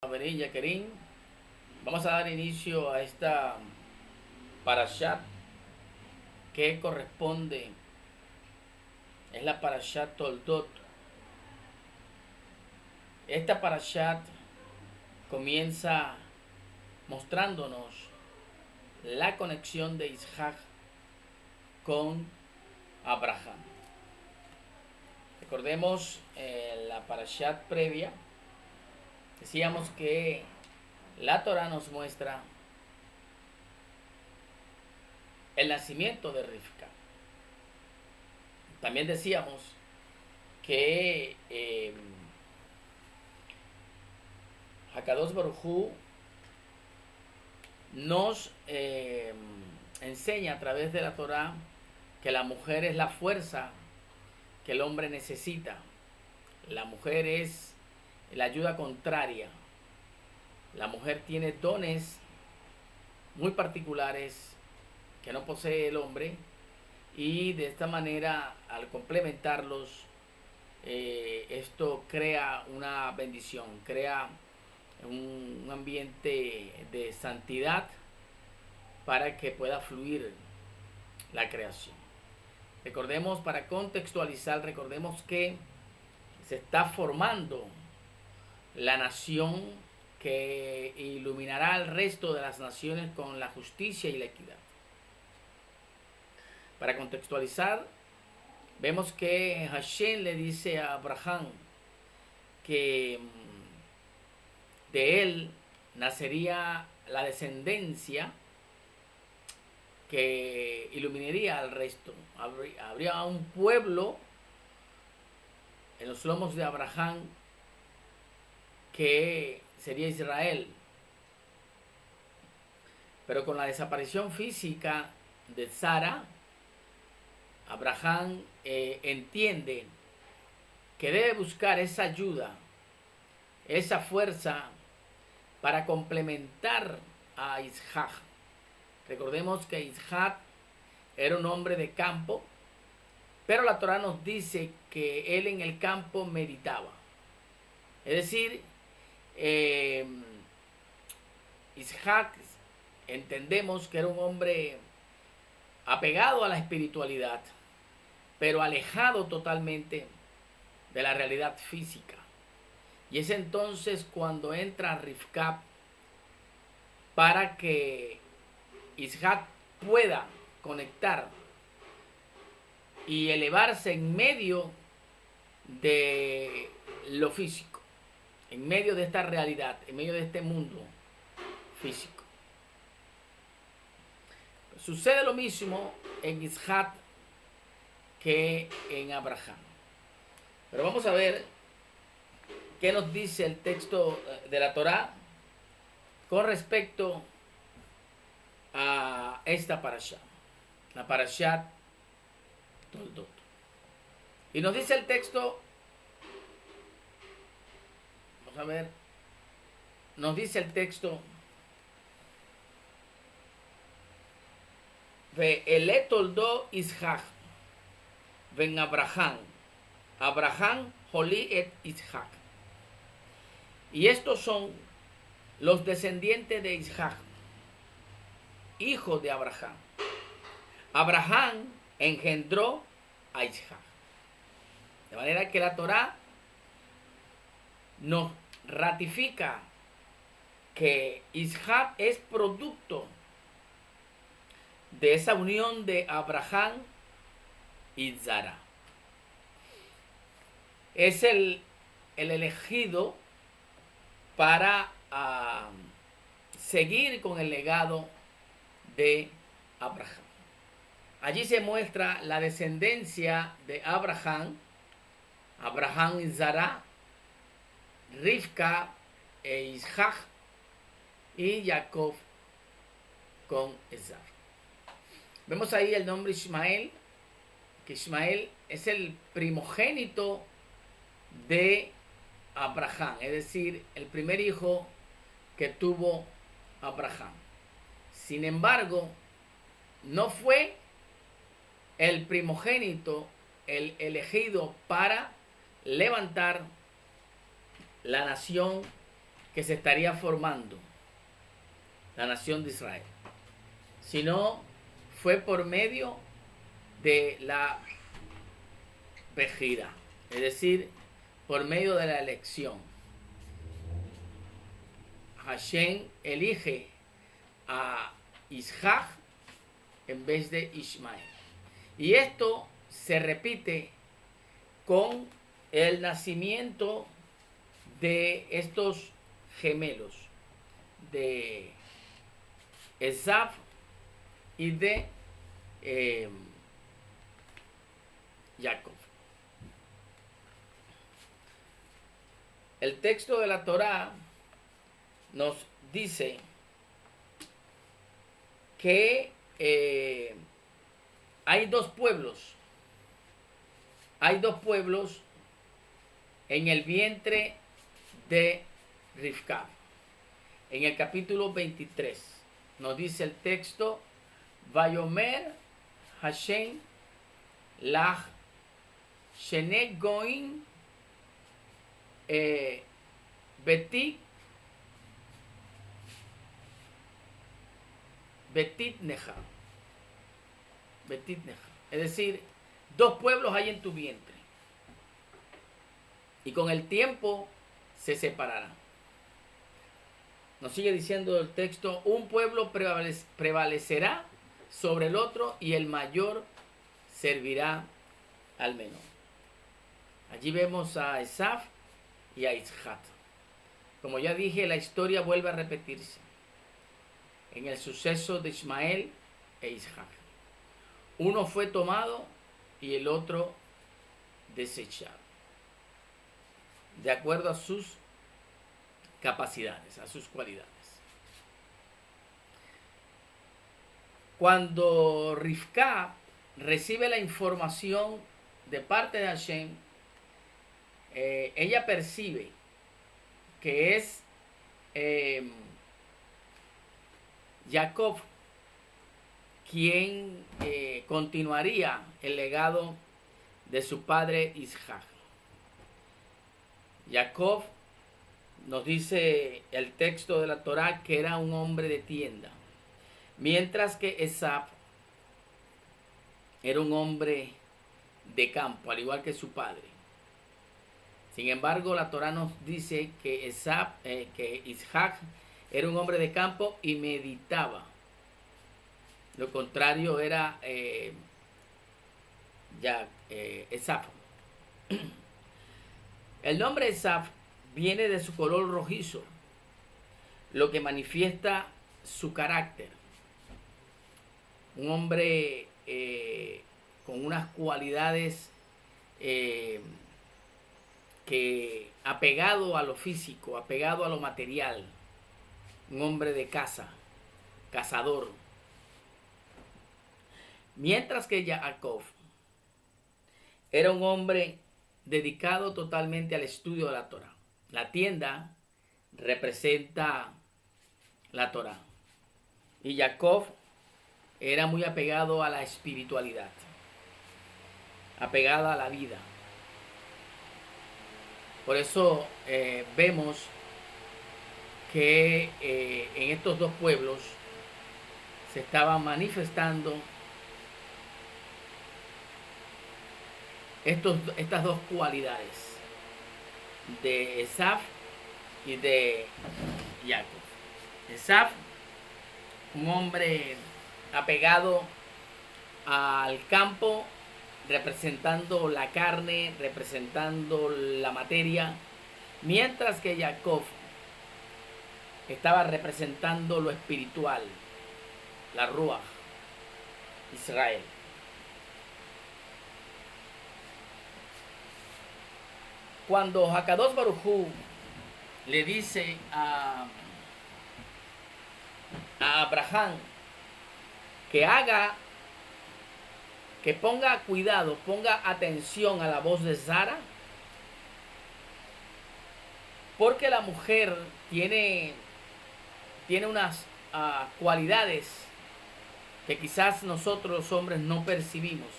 Avenida Kerim. Vamos a dar inicio a esta parashat que corresponde, es la parashat Toldot. Esta parashat comienza mostrándonos la conexión de Isaac con Abraham. Recordemos la parashat previa. Decíamos que la Torah nos muestra el nacimiento de Rivka. También decíamos que Hakadosh Baruj Hu nos enseña a través de la Torah que la mujer es la fuerza que el hombre necesita. La mujer es la ayuda contraria. La mujer tiene dones muy particulares que no posee el hombre, y de esta manera, al complementarlos, esto crea una bendición, crea un ambiente de santidad para que pueda fluir la creación. Recordemos, para contextualizar, recordemos que se está formando la nación que iluminará al resto de las naciones con la justicia y la equidad. Para contextualizar, vemos que Hashem le dice a Abraham que de él nacería la descendencia que iluminaría al resto. Habría un pueblo en los lomos de Abraham que sería Israel. Pero con la desaparición física de Sara, Abraham entiende que debe buscar esa ayuda, esa fuerza para complementar a Isaac. Recordemos que Isaac era un hombre de campo, pero la Torah nos dice que él en el campo meditaba. Es decir, Isaac entendemos que era un hombre apegado a la espiritualidad, pero alejado totalmente de la realidad física. Y es entonces cuando entra Rivka para que Isaac pueda conectar y elevarse en medio de lo físico, en medio de esta realidad, en medio de este mundo físico. Sucede lo mismo en Isaac que en Abraham. Pero vamos a ver qué nos dice el texto de la Torá con respecto a esta parasha, la parashat Toldot. Y nos dice el texto, vamos a ver, nos dice el texto: Ve'ele toldo Isaac, ven Abraham, Abraham jolí et Isaac. Y estos son los descendientes de Isaac, hijo de Abraham. Abraham engendró a Isaac. De manera que la Torá nos ratifica que Isaac es producto de esa unión de Abraham y Sara. Es el elegido para seguir con el legado de Abraham. Allí se muestra la descendencia de Abraham, Abraham y Sara, Rivka e Isaac, y Jacob con Esaú. Vemos ahí el nombre Ismael, que Ismael es el primogénito de Abraham, es decir, el primer hijo que tuvo Abraham. Sin embargo, no fue el primogénito el elegido para levantar la nación que se estaría formando la nación de Israel, sino fue por medio de la Bejira, es decir, por medio de la elección. Hashem elige a Isaac en vez de Ismael. Y esto se repite con el nacimiento de estos gemelos, de Esaf y de Jacob. El texto de la Torá nos dice que hay dos pueblos en el vientre de Rivka. En el capítulo 23 nos dice el texto: Vayomer Hashem lach shene goim betit necha. Es decir, dos pueblos hay en tu vientre, y con el tiempo se separarán. Nos sigue diciendo el texto: un pueblo prevalecerá sobre el otro, y el mayor servirá al menor. Allí vemos a Esaf y a Isaac. Como ya dije, la historia vuelve a repetirse en el suceso de Ismael e Isaac. Uno fue tomado y el otro desechado, de acuerdo a sus capacidades, a sus cualidades. Cuando Rivka recibe la información de parte de Hashem, ella percibe que es Jacob quien continuaría el legado de su padre Isaac. Jacob, nos dice el texto de la Torá, que era un hombre de tienda, mientras que Esaf era un hombre de campo, al igual que su padre. Sin embargo, la Torá nos dice que Isaac era un hombre de campo y meditaba. Lo contrario era Esaf. El nombre Esaf viene de su color rojizo, lo que manifiesta su carácter. Un hombre con unas cualidades que apegado a lo físico, apegado a lo material. Un hombre de caza, cazador. Mientras que Jacob era un hombre dedicado totalmente al estudio de la Torá. La tienda representa la Torá. Y Jacob era muy apegado a la espiritualidad, apegado a la vida. Por eso vemos que en estos dos pueblos se estaban manifestando estas dos cualidades de Esaf y de Jacob. Esaf, un hombre apegado al campo, representando la carne, representando la materia, mientras que Jacob estaba representando lo espiritual, la Ruach, Israel. Cuando Hakadosh Baruj Hu le dice a Abraham que ponga cuidado, ponga atención a la voz de Sara, porque la mujer tiene unas cualidades que quizás nosotros los hombres no percibimos.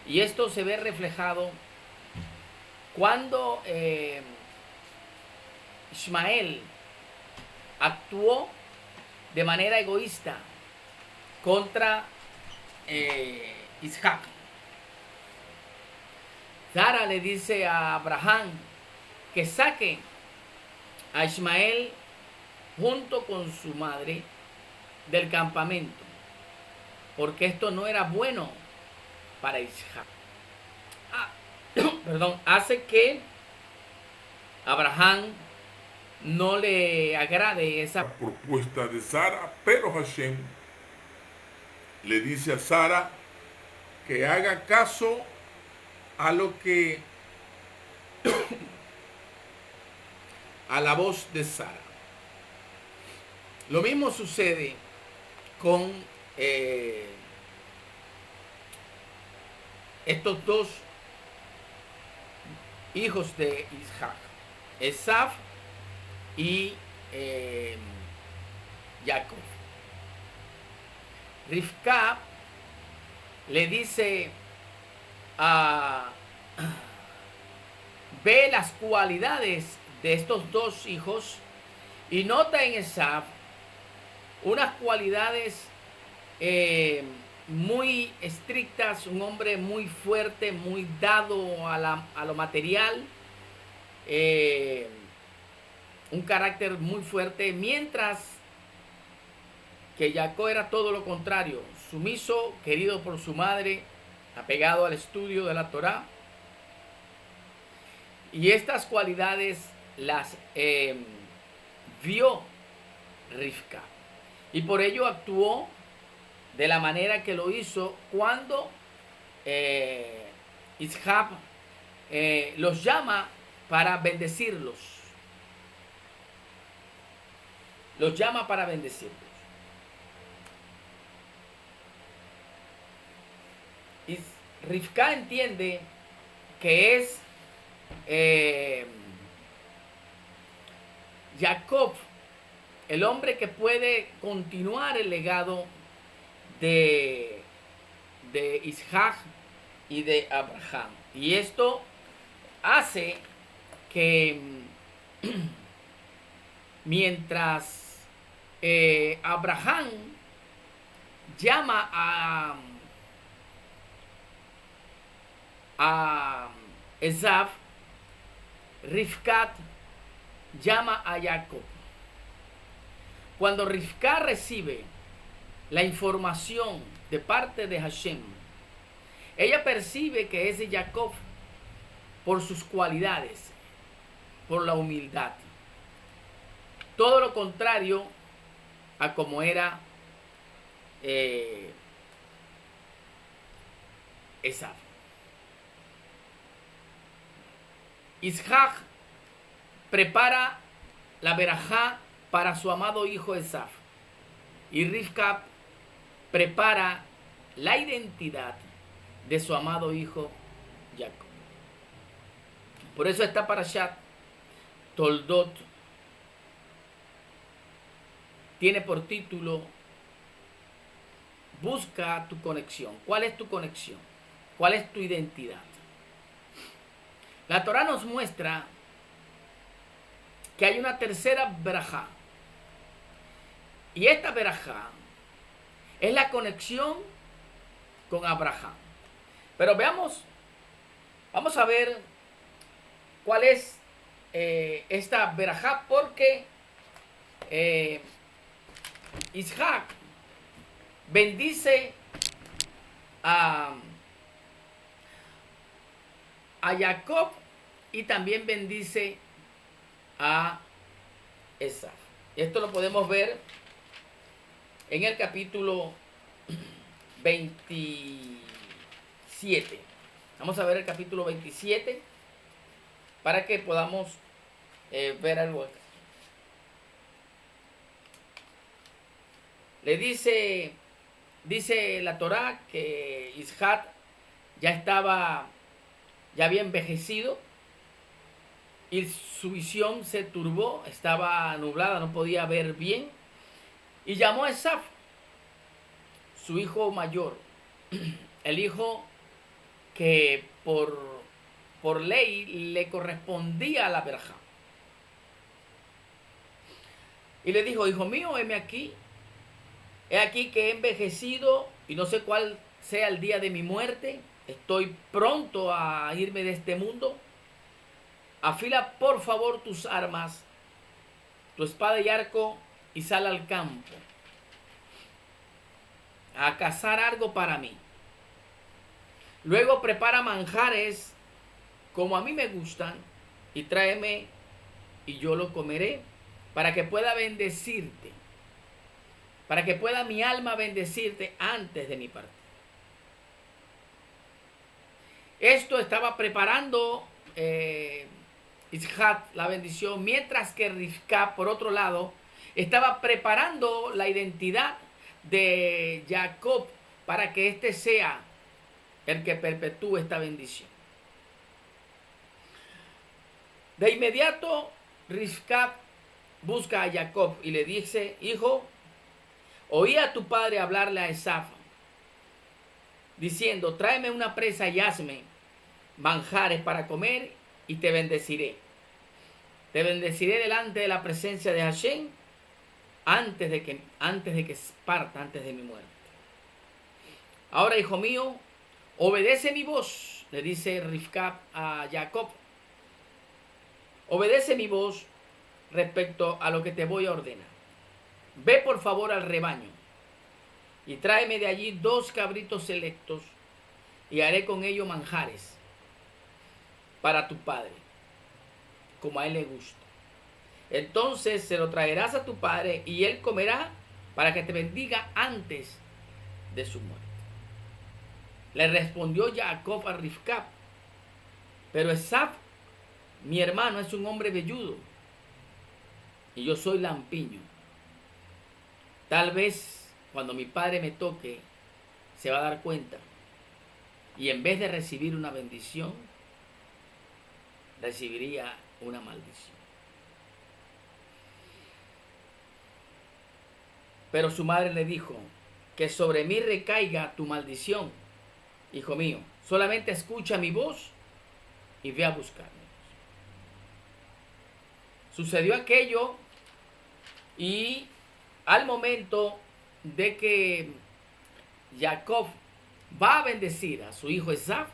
Y esto se ve reflejado cuando Ismael actuó de manera egoísta contra Isaac. Sara le dice a Abraham que saque a Ismael junto con su madre del campamento, porque esto no era bueno para Isaac. Perdón, hace que Abraham no le agrade esa propuesta de Sara, pero Hashem le dice a Sara que haga caso a lo que a la voz de Sara. Lo mismo sucede con estos dos hijos de Isaac, Esaf y Jacob. Rivka le dice ve las cualidades de estos dos hijos y nota en Esaf unas cualidades muy estrictas, un hombre muy fuerte, muy dado a lo material, un carácter muy fuerte, mientras que Jacob era todo lo contrario, sumiso, querido por su madre, apegado al estudio de la Torá. Y estas cualidades las vio Rivka. Y por ello actuó de la manera que lo hizo cuando Isaac los llama para bendecirlos. Los llama para bendecirlos. Y Rivka entiende que es Jacob, el hombre que puede continuar el legado de Isaac y de Abraham. Y esto hace que mientras Abraham llama a Esaf, Rivka llama a Jacob. Cuando Rivka recibe la información de parte de Hashem, ella percibe que es de Jacob por sus cualidades, por la humildad. Todo lo contrario a como era Esaf. Isaac prepara la verajá para su amado hijo Esaf. Y Rivka prepara la identidad de su amado hijo Jacob. Por eso esta parashat, Toldot, tiene por título Busca tu conexión. ¿Cuál es tu conexión? ¿Cuál es tu identidad? La Torá nos muestra que hay una tercera verajá. Y esta verajá es la conexión con Abraham. Pero veamos, vamos a ver cuál es esta verajá, porque Isaac bendice a Jacob y también bendice a Esaf. Esto lo podemos ver en el capítulo 27. Vamos a ver el capítulo 27 para que podamos ver algo acá. Le dice la Torá que Isaac ya había envejecido y su visión se turbó, estaba nublada, no podía ver bien, y llamó a Esaf, su hijo mayor, el hijo que por ley le correspondía a la verajá. Y le dijo, hijo mío, heme aquí. He aquí que he envejecido y no sé cuál sea el día de mi muerte. Estoy pronto a irme de este mundo. Afila por favor tus armas, tu espada y arco, y sal al campo a cazar algo para mí. Luego prepara manjares como a mí me gustan y tráeme y yo lo comeré para que pueda bendecirte, para que pueda mi alma bendecirte antes de mi partida. Esto estaba preparando Isaac la bendición, mientras que Rivka, por otro lado, estaba preparando la identidad de Jacob para que éste sea el que perpetúe esta bendición. De inmediato, Rivka busca a Jacob y le dice, hijo, oí a tu padre hablarle a Esaú, diciendo, tráeme una presa y hazme manjares para comer y te bendeciré. Te bendeciré delante de la presencia de Hashem antes de que parta, antes de mi muerte. Ahora, hijo mío, obedece mi voz, le dice Rivka a Jacob. Obedece mi voz respecto a lo que te voy a ordenar. Ve por favor al rebaño y tráeme de allí 2 cabritos selectos y haré con ellos manjares para tu padre, como a él le gusta. Entonces se lo traerás a tu padre y él comerá para que te bendiga antes de su muerte. Le respondió Jacob a Rivka, pero Esaú, mi hermano, es un hombre velludo y yo soy lampiño. Tal vez cuando mi padre me toque se va a dar cuenta y en vez de recibir una bendición, recibiría una maldición. Pero su madre le dijo, que sobre mí recaiga tu maldición, hijo mío, solamente escucha mi voz y ve a buscarme. Sucedió aquello y al momento de que Jacob va a bendecir a su hijo Esaú,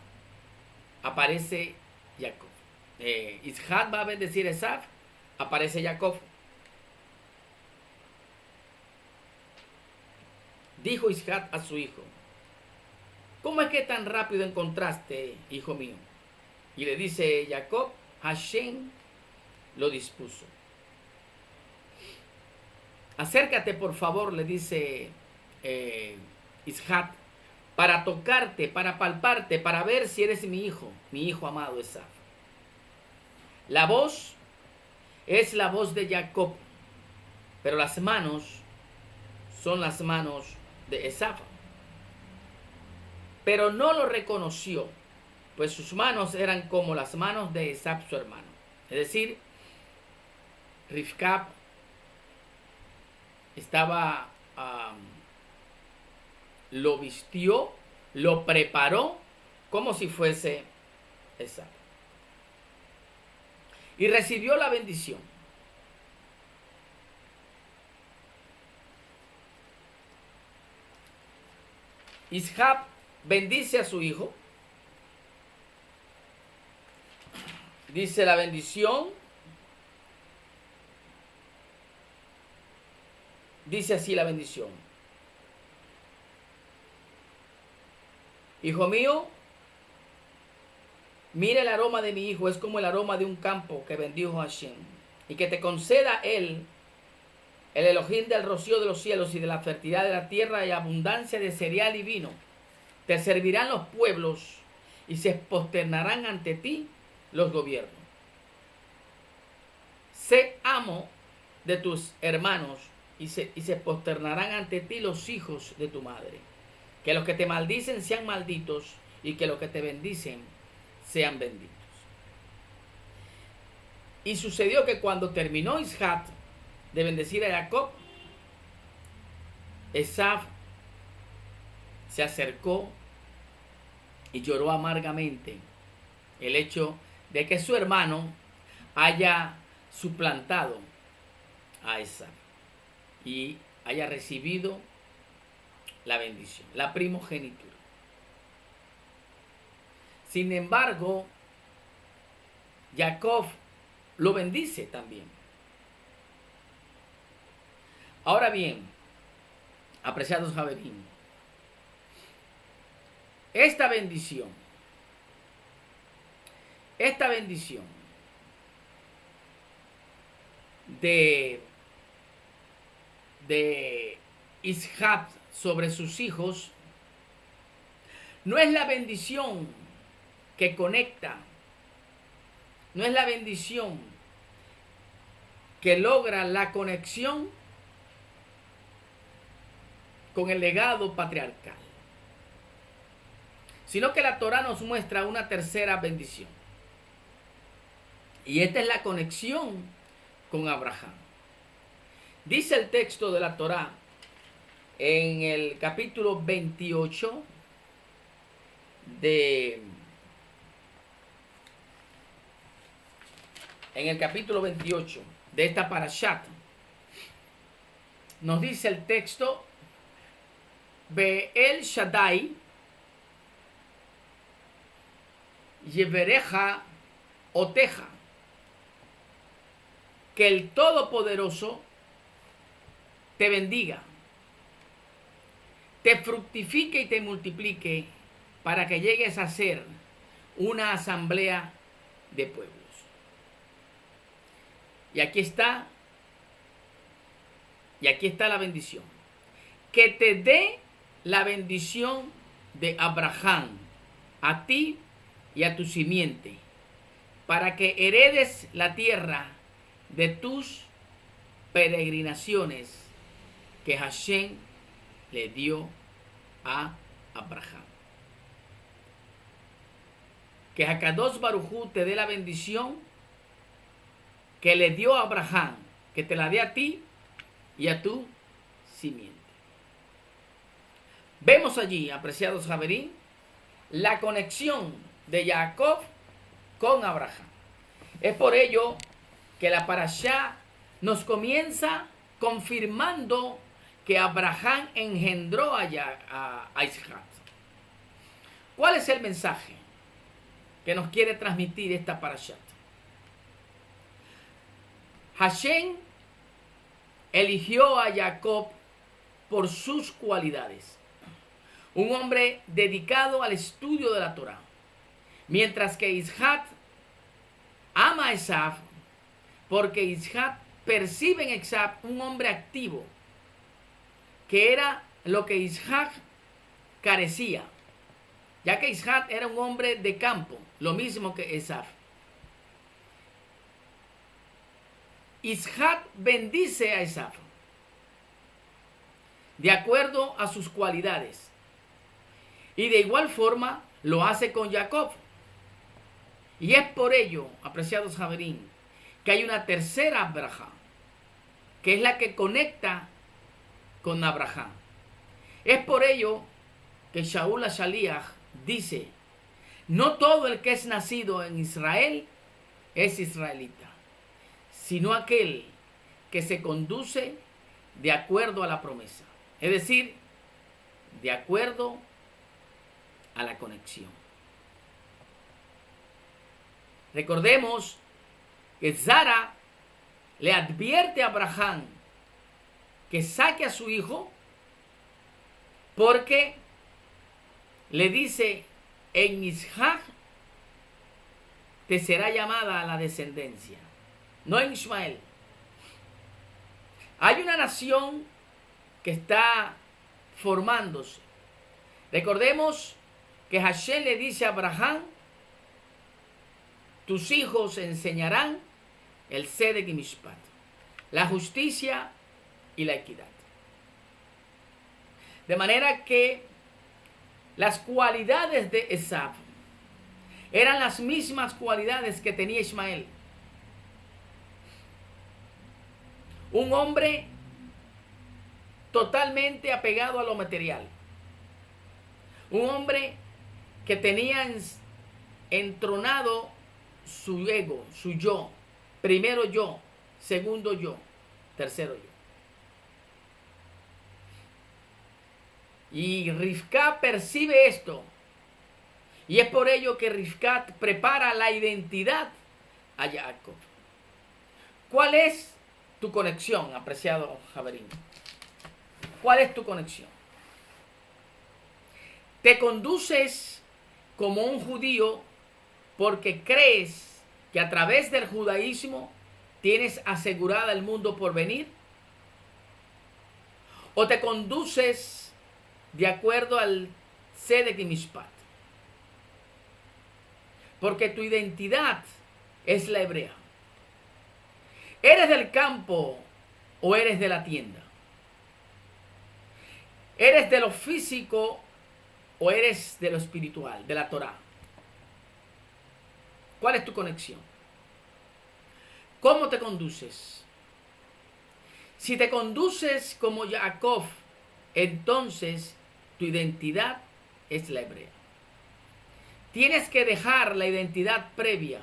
aparece Jacob. Isaac va a bendecir a Esaú, aparece Jacob. Dijo Isaac a su hijo, ¿cómo es que tan rápido encontraste, hijo mío? Y le dice Jacob, Hashem lo dispuso. Acércate por favor, le dice Isaac, para tocarte, para palparte, para ver si eres mi hijo amado Esaú. La voz es la voz de Jacob, pero las manos son las manos de Esaú. Pero no lo reconoció, pues sus manos eran como las manos de Esaú su hermano. Es decir, Rivka lo vistió, lo preparó como si fuese Esaú. Y recibió la bendición. Isaac bendice a su hijo. Dice la bendición. Dice así la bendición. Hijo mío, mira el aroma de mi hijo, es como el aroma de un campo que bendijo Hashem. Y que te conceda él, el Elohim del rocío de los cielos y de la fertilidad de la tierra y abundancia de cereal y vino. Te servirán los pueblos y se posternarán ante ti los gobiernos. Sé amo de tus hermanos y se posternarán ante ti los hijos de tu madre. Que los que te maldicen sean malditos y que los que te bendicen sean benditos. Y sucedió que cuando terminó Isaac de bendecir a Jacob, Esaú se acercó y lloró amargamente el hecho de que su hermano haya suplantado a Esaú. y haya recibido la bendición, la primogenitura. Sin embargo, Jacob lo bendice también. Ahora bien, apreciados Javerín, esta bendición de Isaac sobre sus hijos no es la bendición que conecta, no es la bendición que logra la conexión con el legado patriarcal, sino que la Torá nos muestra una tercera bendición. Y esta es la conexión con Abraham. Dice el texto de la Torá en el capítulo 28 de esta parashat, nos dice el texto: Be'el Shaddai Yevereja Oteja, que el Todopoderoso te bendiga, te fructifique y te multiplique, para que llegues a ser una asamblea de pueblos. Y aquí está la bendición. Que te dé la bendición de Abraham a ti y a tu simiente, para que heredes la tierra de tus peregrinaciones que Hashem le dio a Abraham. Que Hakadosh Baruj Hu te dé la bendición que le dio a Abraham, que te la dé a ti y a tu simiente. Vemos allí, apreciados Javerín, la conexión de Jacob con Abraham. Es por ello que la parashá nos comienza confirmando que Abraham engendró a Isaac. ¿Cuál es el mensaje que nos quiere transmitir esta parashá? Hashem eligió a Jacob por sus cualidades, un hombre dedicado al estudio de la Torá, mientras que Isaac ama a Esaú, porque Isaac percibe en Esaú un hombre activo, que era lo que Isaac carecía, ya que Isaac era un hombre de campo, lo mismo que Esaú. Isaac bendice a Esaú de acuerdo a sus cualidades, y de igual forma lo hace con Jacob. Y es por ello, apreciados Javerín, que hay una tercera braja, que es la que conecta con Abraham. Es por ello que Shaul HaShaliach dice: no todo el que es nacido en Israel es israelita, sino aquel que se conduce de acuerdo a la promesa, es decir, de acuerdo a la conexión. Recordemos que Sara le advierte a Abraham que saque a su hijo, porque le dice: en Isaac te será llamada la descendencia, no en Ismael. Hay una nación que está formándose. Recordemos que Hashem le dice a Abraham: tus hijos enseñarán el Tzedek y Mishpat, la justicia y la equidad. De manera que las cualidades de Esaú eran las mismas cualidades que tenía Ismael. Un hombre totalmente apegado a lo material. Un hombre que tenía entronado su ego, su yo. Primero yo, segundo yo, tercero yo. Y Rivka percibe esto. Y es por ello que Rivka prepara la identidad a Jacob. ¿Cuál es tu conexión, apreciado Javerín? ¿Cuál es tu conexión? Te conduces como un judío porque crees que a través del judaísmo tienes asegurada el mundo por venir. ¿O te conduces de acuerdo al Tzedek y Mishpat? Porque tu identidad es la hebrea. ¿Eres del campo o eres de la tienda? ¿Eres de lo físico o eres de lo espiritual, de la Torá? ¿Cuál es tu conexión? ¿Cómo te conduces? Si te conduces como Jacob, entonces tu identidad es la hebrea. Tienes que dejar la identidad previa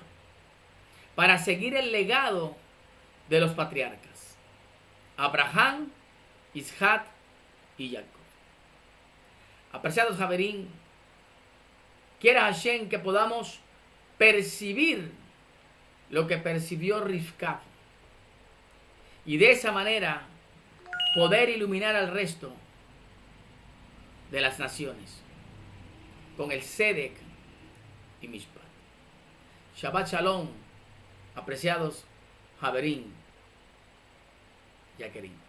para seguir el legado de los patriarcas, Abraham, Isaac y Jacob. Apreciados Javerín, quiera Hashem que podamos percibir lo que percibió Rivka y de esa manera poder iluminar al resto de las naciones con el Tzedek y Mishpat. Shabbat Shalom, apreciados Javerín, Yaquerín.